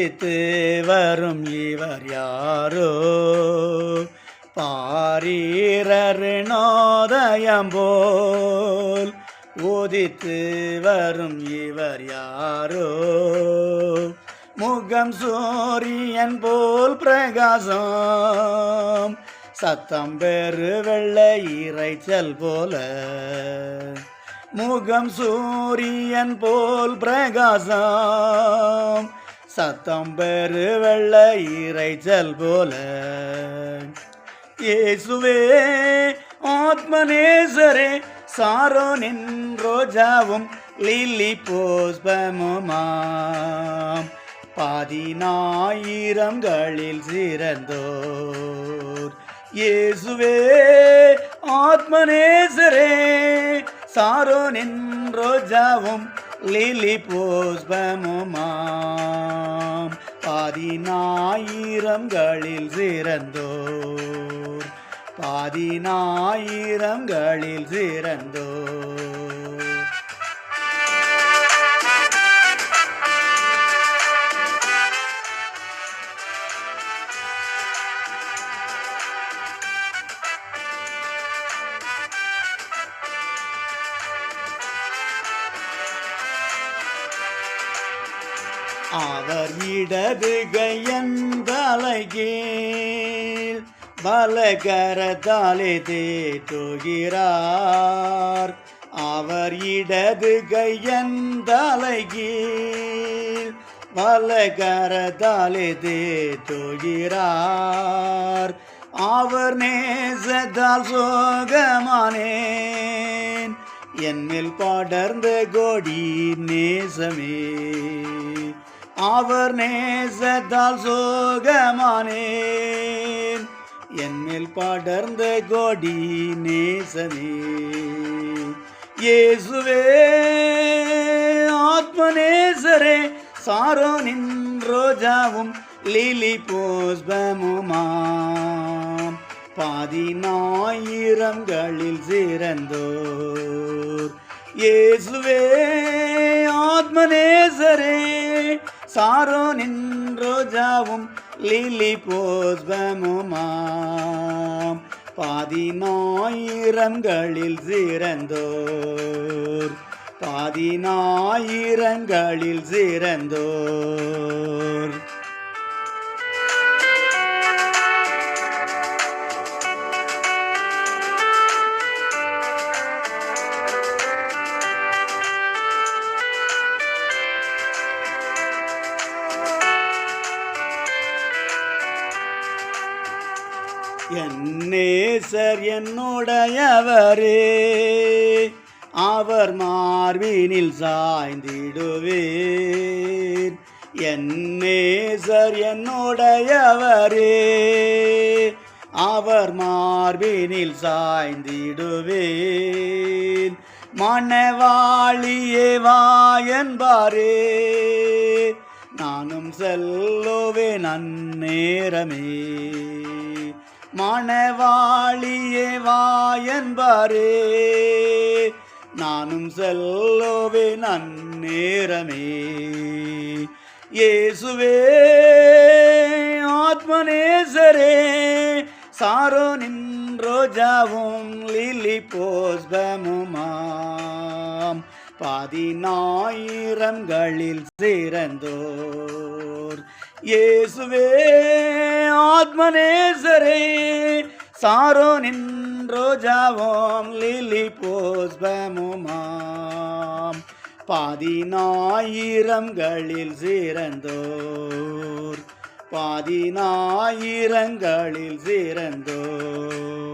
உதித்து வரும் இவர் யாரோ பாரீரருணோதயம் போல் உதித்து வரும் இவர் யாரோ முகம் சூரியன் போல் பிரகாசம் சத்தம் பெரு வெள்ளை இறைச்சல் போல முகம் சூரியன் போல் பிரகாசம் சத்தம் பெரு வெள்ளை இறைச்சல் போல இயேசுவே ஆத்மநேசரே சாரோனின் ரோஜாவும் லில்லி புஷ்பமுமாம் 10000களில் சிறந்தோர் இயேசுவே ஆத்மநேசரே சாரோனின் ரோஜாவும் லில்லி புஷ்பமுமாம் 10000களில் சிறந்தோர் 10000களில் சிறந்தோர் அவர் இடது கையந்தலைகீழ் பலகரத்தாலே தேற்றுகிறார் அவர் இடது கையந்தலைகீழ் பலகரத்தாலே தேற்றுகிறார் அவர் நேசத்தால் சோகமானேன் என்மேல் படர்ந்த கொடி நேசமே அவர் நேசத்தால் சோகமானேன் என்மேல் படர்ந்த கொடி நேசமே இயேசுவே ஆத்மநேசரே சாரோனின் ரோஜாவும் லில்லி புஷ்பமுமாம் 10000களில் சிறந்தோர் இயேசுவே ஆத்மநேசரே சாரோனின் ரோஜாவும் லில்லி புஷ்பமுமாம் 10000களில் சிறந்தோர் 10000களில் சிறந்தோர் என் நேசர் என்னுடையவரே அவர் மார்பினில் சாய்ந்திடுவேன் என் நேசர் என்னுடையவரே அவர் மார்பினில் சாய்ந்திடுவேன் மணவாளியே வா என்பாரே நானும் செல்லுவேன் அந்நேரமே மணவாளியே வா என்பாரே நானும் செல்லுவேன் அந்நேரமே இயேசுவே ஆத்மநேசரே சாரோனின் ரோஜாவும் லில்லி புஷ்பமுமாம் 10000களில் சிறந்தோர் இயேசுவே ஆத்மநேசரே சாரோனின் ரோஜாவும் லில்லி புஷ்பமுமாம் 10000களில் சிறந்தோர் 10000களில் சிறந்தோர்